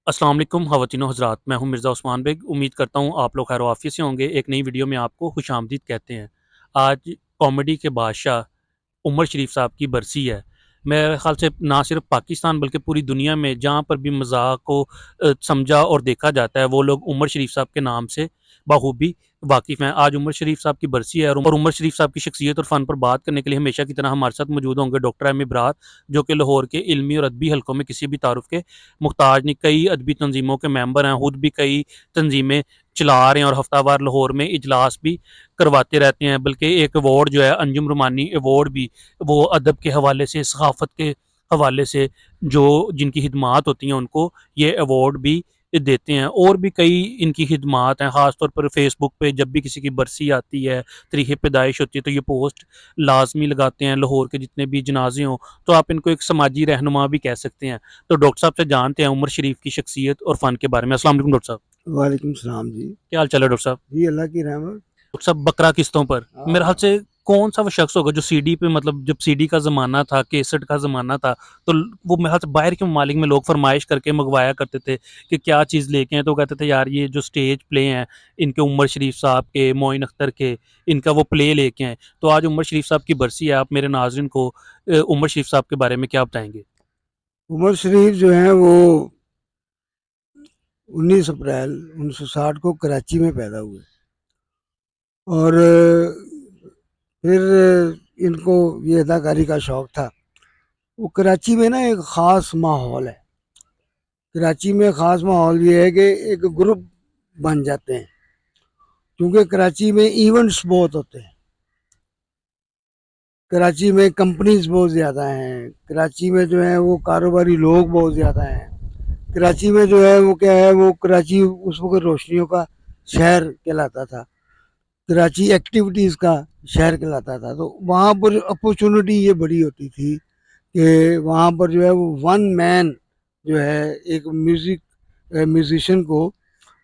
अस्सलाम वालेकुम ख़वातीनो हज़रात, मैं हूं मिर्ज़ा उस्मान बेग। उम्मीद करता हूं आप लोग खैर आफ़ियत से होंगे। एक नई वीडियो में आपको खुशामदीद कहते हैं। आज कॉमेडी के बादशाह उमर शरीफ साहब की बरसी है। मेरे ख़्याल से ना सिर्फ पाकिस्तान बल्कि पूरी दुनिया में जहाँ पर भी मज़ाक को समझा और देखा जाता है, वो लोग उमर शरीफ साहब के नाम से बाखूबी वाकिफ़ हैं। आज उमर शरीफ साहब की बरसी है और उमर शरीफ साहब की शख्सियत और फ़न पर बात करने के लिए हमेशा की तरह हमारे साथ मौजूद होंगे डॉक्टर एम इब्रार, जो कि लाहौर के इल्मी और अदबी हलकों में किसी भी तारुफ के मुहताज नहीं। कई अदबी तंजीमों के मेंबर हैं, खुद भी कई तंजीमें चला रहे हैं और हफ्तावार लाहौर में इजलास भी करवाते रहते हैं। बल्कि एक अवार्ड जो है अंजुम रुमानी अवार्ड भी, वो अदब के हवाले से, सकाफ़त के हवाले से जो जिनकी खिदमात होती हैं उनको ये अवार्ड भी देते हैं। और भी कई इनकी खिदमात हैं, ख़ास तौर पर फेसबुक पे जब भी किसी की बरसी आती है, तारीख़ पैदाइश होती है, तो ये पोस्ट लाजमी लगाते हैं। लाहौर के जितने भी जनाजे हों, तो आप इनको एक समाजी रहनुमा भी कह सकते हैं। तो डॉक्टर साहब से जानते हैं उमर शरीफ की शख्सियत और फ़न के बारे में। अस्सलाम वालेकुम डॉक्टर साहब। वालेकुम सलाम जी। क्या हाल चाल है डॉक्टर साहब? जी अल्लाह की रहमत। डॉक्टर साहब, बकरा किस्तों पर मेरे हाथ हाँ। से कौन सा वो शख्स होगा जो सीडी पे, मतलब जब सीडी का ज़माना था, कैसेट का ज़माना था, तो वो मेरे हाथ से बाहर के ममालिक में लोग फरमाइश करके मंगवाया करते थे कि क्या चीज़ लेके आए, तो कहते थे यार ये जो स्टेज प्ले हैं इनके, उमर शरीफ साहब के, मोइन अख्तर के, इनका वो प्ले लेके आए। तो आज उमर शरीफ साहब की बरसी है, आप मेरे नाज़रीन को उमर शरीफ साहब के बारे में क्या बताएंगे? उमर शरीफ जो है वो 19 अप्रैल 1960 को कराची में पैदा हुए और फिर इनको ये अदाकारी का शौक़ था। वो कराची में ना एक ख़ास माहौल है। कराची में ख़ास माहौल ये है कि एक ग्रुप बन जाते हैं, क्योंकि कराची में इवेंट्स बहुत होते हैं। कराची में कंपनीज बहुत ज़्यादा हैं। कराची में जो है वो कारोबारी लोग बहुत ज़्यादा हैं। कराची में जो है वो क्या है, वो कराची उस वक्त रोशनियों का शहर कहलाता था, कराची एक्टिविटीज़ का शहर कहलाता था। तो वहाँ पर अपॉर्चुनिटी ये बड़ी होती थी कि वहाँ पर जो है वो वन मैन जो है एक म्यूज़िशियन को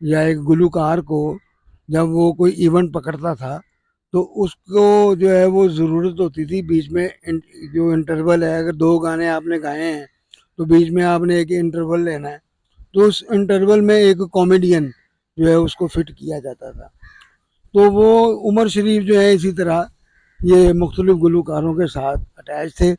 या एक गुलूकार को जब वो कोई इवेंट पकड़ता था, तो उसको जो है वो ज़रूरत होती थी बीच में जो इंटरवल है, अगर दो गाने आपने गाए हैं तो बीच में आपने एक इंटरवल लेना है, तो उस इंटरवल में एक कॉमेडियन जो है उसको फिट किया जाता था। तो वो उमर शरीफ जो है इसी तरह ये मुख्तलिफ गुलकारों के साथ अटैच थे।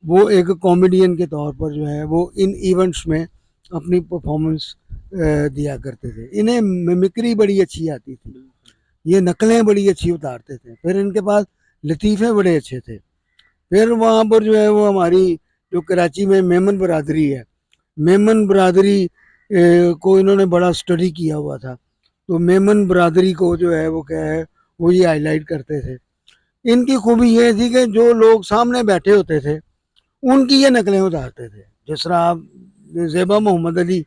वो एक कॉमेडियन के तौर पर जो है वो इन इवेंट्स में अपनी परफॉर्मेंस दिया करते थे। इन्हें मिमिक्री बड़ी अच्छी आती थी, ये नकलें बड़ी अच्छी उतारते थे। फिर इनके पास लतीफ़े बड़े अच्छे थे। फिर वहाँ पर जो है वो हमारी जो कराची में मेमन बरादरी है, मेमन बरादरी को इन्होंने बड़ा स्टडी किया हुआ था। तो मेमन बरादरी को जो है वो क्या है, वो ये हाईलाइट करते थे। इनकी खूबी ये थी कि जो लोग सामने बैठे होते थे उनकी ये नकलें उतारते थे। जिस तरह आप ज़ेबा मोहम्मद अली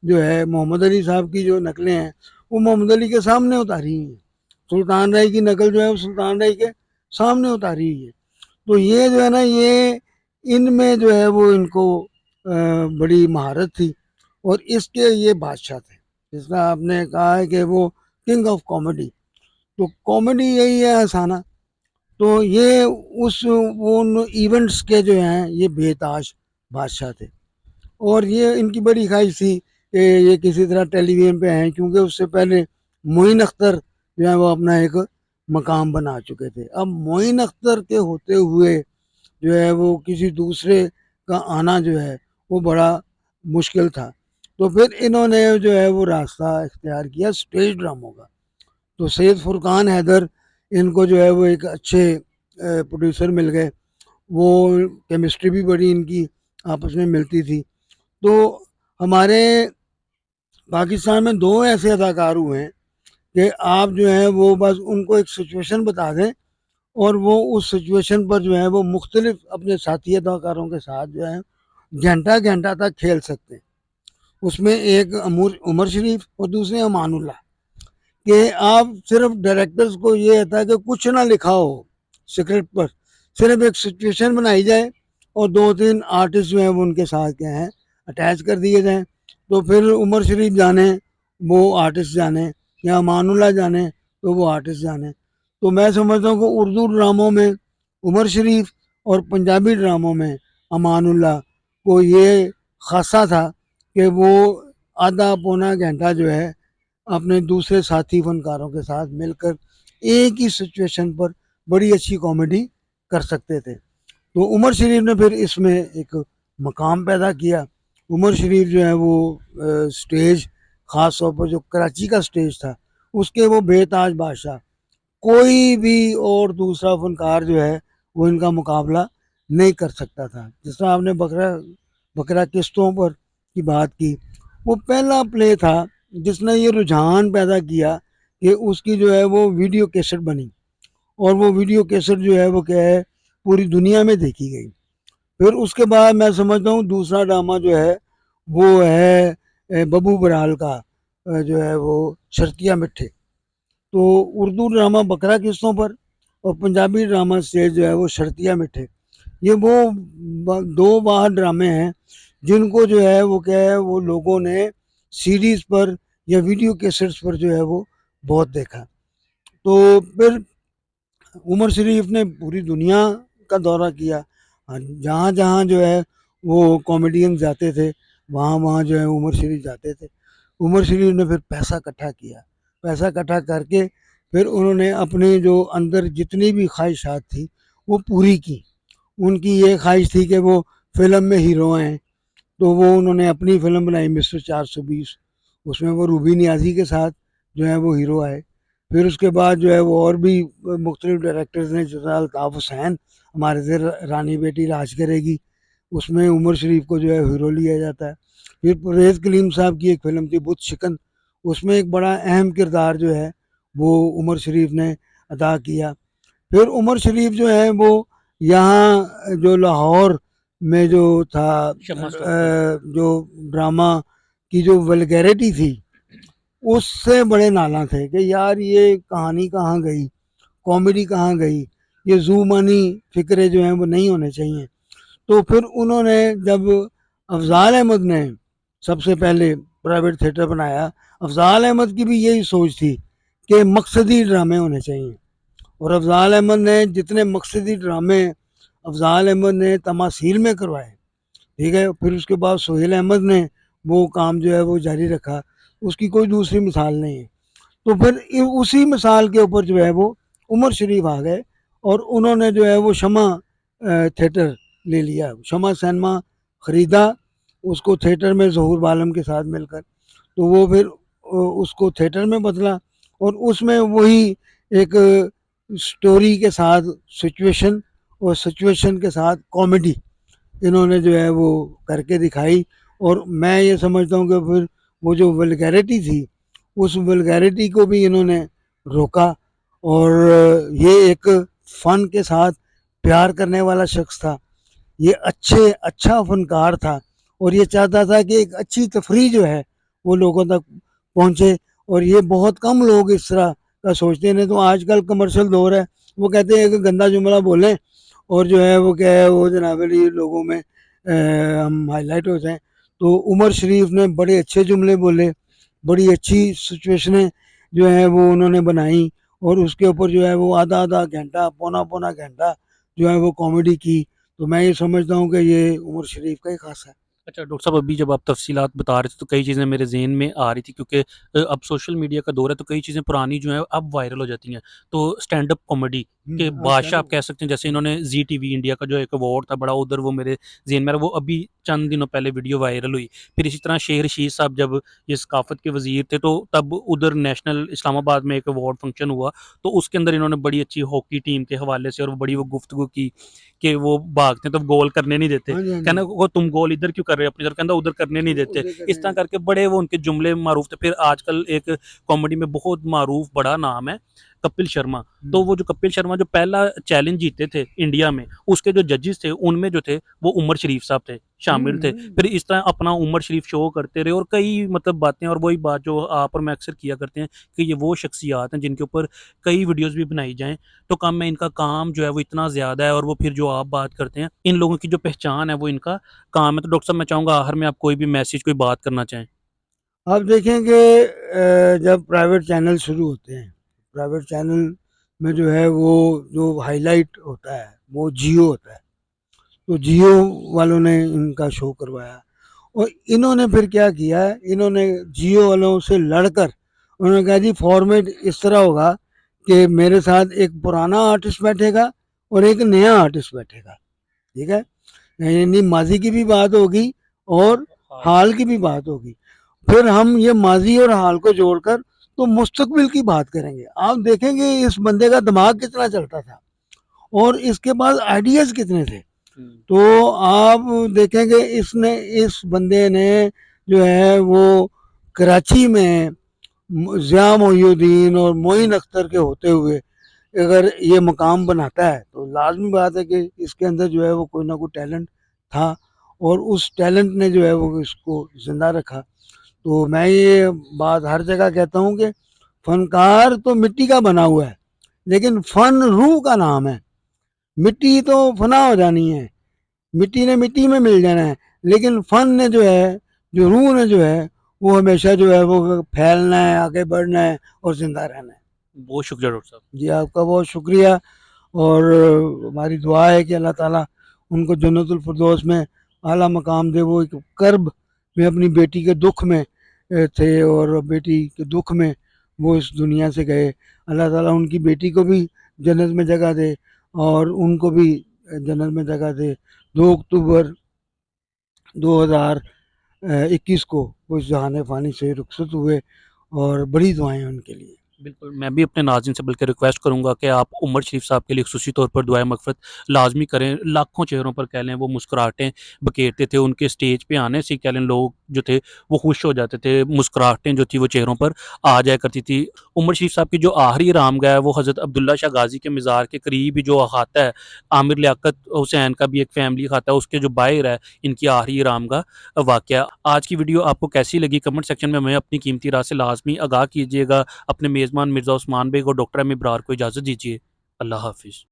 जो है, मोहम्मद अली साहब की जो नकलें हैं वो मोहम्मद अली के सामने उतारी हैं। सुल्तान राय की नकल जो है वो सुल्तान राय के सामने उतारी है। तो ये जो है ना, ये इनमें जो है वो इनको बड़ी महारत थी और इसके ये बादशाह थे। जिसका आपने कहा है कि वो किंग ऑफ कॉमेडी, तो कॉमेडी यही है हंसाना। तो ये उस उन इवेंट्स के जो हैं ये बेताज बादशाह थे। और ये इनकी बड़ी ख्वाहिश थी कि ये किसी तरह टेलीविज़न पे आएँ, क्योंकि उससे पहले मोइन अख्तर जो है वो अपना एक मकाम बना चुके थे। अब मोइन अख्तर के होते हुए जो है वो किसी दूसरे का आना जो है वो बड़ा मुश्किल था। तो फिर इन्होंने जो है वो रास्ता इख्तियार किया स्टेज ड्रामों का। तो सैयद फुरकान हैदर इनको जो है वो एक अच्छे प्रोड्यूसर मिल गए। वो केमिस्ट्री भी बड़ी इनकी आपस में मिलती थी। तो हमारे पाकिस्तान में 2 ऐसे अदाकार हुए हैं कि आप जो है वो बस उनको एक सिचुएशन बता दें और वो उस सिचुएशन पर जो है वो मुख्तलिफ अपने साथी अदाकारों के साथ जो है घंटा घंटा तक खेल सकते हैं। उसमें एक उमर शरीफ और दूसरे अमानुल्लाह। कि आप सिर्फ डायरेक्टर्स को ये होता है कि कुछ ना लिखा हो स्क्रिप्ट पर, सिर्फ एक सिचुएशन बनाई जाए और 2-3 आर्टिस्ट जो हैं वो उनके साथ क्या हैं अटैच कर दिए जाएं। तो फिर उमर शरीफ जाने वो आर्टिस्ट जाने, या अमानुल्लाह जाने तो वो आर्टिस्ट जाने। तो मैं समझता हूँ कि उर्दू ड्रामों में उमर शरीफ और पंजाबी ड्रामों में अमानुल्लाह को ये खासा था कि वो आधा पौना घंटा जो है अपने दूसरे साथी फनकारों के साथ मिलकर एक ही सिचुएशन पर बड़ी अच्छी कॉमेडी कर सकते थे। तो उमर शरीफ ने फिर इसमें एक मकाम पैदा किया। उमर शरीफ जो है वो स्टेज, ख़ास तौर पर जो कराची का स्टेज था, उसके वो बेताज बादशाह। कोई भी और दूसरा फनकार जो है वो इनका मुकाबला नहीं कर सकता था। जिस तरह आपने बकरा बकरा किस्तों पर की बात की, वो पहला प्ले था जिसने ये रुझान पैदा किया कि उसकी जो है वो वीडियो कैसेट बनी, और वो वीडियो कैसेट जो है वो क्या है, पूरी दुनिया में देखी गई। फिर उसके बाद मैं समझता हूँ दूसरा ड्रामा जो है वो है बबू बराल का, जो है वो शर्तिया मिठे। तो उर्दू ड्रामा बकरा किस्तों पर और पंजाबी ड्रामा स्टेज जो है वो शर्तिया मिठे। ये वो दो बाहर ड्रामे हैं जिनको जो है वो क्या है, वो लोगों ने सीडीज पर या वीडियो कैसेट्स पर जो है वो बहुत देखा। तो फिर उमर शरीफ ने पूरी दुनिया का दौरा किया। जहाँ जहाँ जो है वो कॉमेडियन जाते थे, वहाँ वहाँ जो है उमर शरीफ जाते थे। उमर शरीफ ने फिर पैसा इकट्ठा किया। पैसा इकट्ठा करके फिर उन्होंने अपने जो अंदर जितनी भी ख्वाहिशात थी वो पूरी की। उनकी ये ख्वाहिश थी कि वो फिल्म में हीरो हैं, तो वो उन्होंने अपनी फिल्म बनाई मिस्टर 420। उसमें वो रूबी नियाज़ी के साथ जो है वो हीरो आए। फिर उसके बाद जो है वो और भी मुख्तलिफ डायरेक्टर्स ने, जैसे अल्ताफ़ हुसैन हमारे से रानी बेटी राज करेगी, उसमें उमर शरीफ को जो है हीरो लिया जाता है। फिर परवेज़ कलीम साहब की एक फ़िल्म थी बुत शिकन, उसमें एक बड़ा अहम किरदार जो है वो उमर शरीफ ने अदा किया। फिर उमर शरीफ जो है वो यहाँ जो लाहौर में जो था, शम्मा स्टॉक पे। जो ड्रामा की जो वल्गैरिटी थी, उससे बड़े नाला थे कि यार ये कहानी कहाँ गई, कॉमेडी कहाँ गई, ये जूमानी फिक्रे जो हैं वो नहीं होने चाहिए। तो फिर उन्होंने जब अफजाल अहमद ने सबसे पहले प्राइवेट थिएटर बनाया, अफजाल अहमद की भी यही सोच थी कि मकसदी ड्रामे होने चाहिए। और अफजाल अहमद ने जितने मकसदी ड्रामे अफजाल अहमद ने तमासील में करवाए, ठीक है, फिर उसके बाद सोहेल अहमद ने वो काम जो है वो जारी रखा, उसकी कोई दूसरी मिसाल नहीं है। तो फिर उसी मिसाल के ऊपर जो है वो उमर शरीफ आ गए और उन्होंने जो है वो शमा थिएटर ले लिया, शमा सिनेमा ख़रीदा, उसको थिएटर में ज़हूर बालम के साथ मिलकर। तो वो फिर उसको थिएटर में बदला और उसमें वही एक स्टोरी के साथ सिचुएशन और सिचुएशन के साथ कॉमेडी इन्होंने जो है वो करके दिखाई। और मैं ये समझता हूँ कि फिर वो जो वल्गैरिटी थी, उस वल्गैरिटी को भी इन्होंने रोका। और ये एक फ़न के साथ प्यार करने वाला शख्स था, ये अच्छा फनकार था और ये चाहता था कि एक अच्छी तफरीह जो है वो लोगों तक पहुँचे। और ये बहुत कम लोग इस तरह का सोचते हैं। नहीं तो आजकल कमर्शियल दौर है, वो कहते हैं कि गंदा जुमला बोलें और जो है वो क्या है वो जनाब अली लोगों में हम हाईलाइट हो जाएं। तो उमर शरीफ ने बड़े अच्छे जुमले बोले, बड़ी अच्छी सिचुएशनें जो है वो उन्होंने बनाई और उसके ऊपर जो है वो आधा आधा घंटा पौना पौना घंटा जो है वो कॉमेडी की। तो मैं ये समझता हूँ कि ये उमर शरीफ का ही खास है। अच्छा डॉक्टर साहब, अभी जब आप तफ़सीलात बता रहे थे तो कई चीज़ें मेरे ज़हन में आ रही थी, क्योंकि अब सोशल मीडिया का दौर है तो कई चीज़ें पुरानी जो हैं अब वायरल हो जाती हैं। तो स्टैंड अप कॉमेडी के हाँ, बादशाह चलो। आप कह सकते हैं, जैसे इन्होंने ज़ी टीवी इंडिया का जो एक अवार्ड था बड़ा, उधर वो मेरे ज़हन में आ रहा, वो अभी चंद दिनों पहले वीडियो वायरल हुई। फिर इसी तरह शेर रशीद साहब जब ये सकाफ़त के वज़ीर थे तो तब उधर नेशनल इस्लामाबाद में एक अवार्ड फंक्शन हुआ, तो उसके अंदर इन्होंने बड़ी अच्छी हॉकी टीम के हवाले से और बड़ी वो गुफ्तगू की कि वो भागते हैं तो गोल करने नहीं देते। हाँ जी, हाँ जी। कहना वो तुम गोल इधर क्यों कर रहे हो अपनी तरफ, कहना उधर करने नहीं देते। उधर इस करने तरह नहीं करके बड़े वो उनके जुमले मारूफ थे। फिर आजकल एक कॉमेडी में बहुत मारूफ बड़ा नाम है कपिल शर्मा। तो देते। वो जो कपिल शर्मा जो पहला चैलेंज जीते थे इंडिया में, उसके जो जजेस थे उनमें जो थे वो उमर शरीफ साहब थे, शामिल थे। फिर इस तरह अपना उमर शरीफ शो करते रहे और कई मतलब बातें, और वही बात जो आप और मैं अक्सर किया करते हैं कि ये वो शख्सियात हैं जिनके ऊपर कई वीडियोस भी बनाई जाएं तो कम में इनका काम जो है वो इतना ज़्यादा है। और वो फिर जो आप बात करते हैं, इन लोगों की जो पहचान है वो इनका काम है। तो डॉक्टर साहब मैं चाहूँगा आखिर में आप कोई भी मैसेज, कोई बात करना चाहें। आप देखेंगे जब प्राइवेट चैनल शुरू होते हैं, प्राइवेट चैनल में जो है वो जो हाईलाइट होता है वो जियो होता है। तो जियो वालों ने इनका शो करवाया और इन्होंने फिर क्या किया, इन्होंने जियो वालों से लड़कर उन्होंने कहा जी फॉर्मेट इस तरह होगा कि मेरे साथ एक पुराना आर्टिस्ट बैठेगा और एक नया आर्टिस्ट बैठेगा, ठीक है, यानी माजी की भी बात होगी और हाल की भी बात होगी। फिर हम ये माजी और हाल को जोड़कर तो मुस्तकबिल की बात करेंगे। आप देखेंगे इस बंदे का दिमाग कितना चलता था और इसके पास आइडियाज कितने थे। तो आप देखेंगे इसने, इस बंदे ने जो है वो कराची में ज़िया मोहिउद्दीन और मोइन अख्तर के होते हुए अगर ये मकाम बनाता है तो लाजमी बात है कि इसके अंदर जो है वो कोई ना कोई टैलेंट था और उस टैलेंट ने जो है वो इसको ज़िंदा रखा। तो मैं ये बात हर जगह कहता हूँ कि फनकार तो मिट्टी का बना हुआ है, लेकिन फ़न रूह का नाम है। मिट्टी तो फना हो जानी है, मिट्टी ने मिट्टी में मिल जाना है, लेकिन फ़न ने जो है, जो रूह ने जो है, वो हमेशा जो है वो फैलना है, आगे बढ़ना है और ज़िंदा रहना है। बहुत शुक्रिया डॉक्टर साहब। जी आपका बहुत शुक्रिया और हमारी दुआ है कि अल्लाह ताला उनको जन्नतुल फिरदौस में आला मकाम दे। वो एक कर्ब में अपनी बेटी के दुख में थे और बेटी के दुख में वो इस दुनिया से गए। अल्लाह ताला उनकी बेटी को भी जन्नत में जगह दे और उनको भी जन्नत में जगह दे। 2 अक्टूबर 2021 को वो इस जहान फ़ानी से रुखसत हुए और बड़ी दुआएं उनके लिए। बिल्कुल, मैं भी अपने नाज़रीन से बल्कि रिक्वेस्ट करूँगा कि आप उमर शरीफ साहब के लिए ख़ुसूसी तौर पर दुआए मग़फ़िरत लाज़मी करें। लाखों चेहरों पर कह लें वो मुस्कुराहटें बखेरते थे, उनके स्टेज पे आने से कह लें लोग जो थे वो खुश हो जाते थे, मुस्कुराहटें जो थी वो चेहरों पर आ जाया करती थी। उमर शरीफ साहब की जो आखिरी आरामगाह है वो हज़रत अब्दुल्ला शाह गाज़ी के मज़ार के करीब ही जो अहाता है, आमिर लियाकत हुसैन का भी एक फैमिली खाता है, उसके जो बाहर है इनकी आखिरी आरामगाह वाक़या। आज की वीडियो आपको कैसी लगी कमेंट सेक्शन में हमें अपनी कीमती राय से लाज़मी आगाह कीजिएगा। अपने मेज़बान मिर्ज़ा उस्मान बेग और डॉक्टर अमी इब्रार को इजाज़त दीजिए। अल्लाह हाफ़िज़।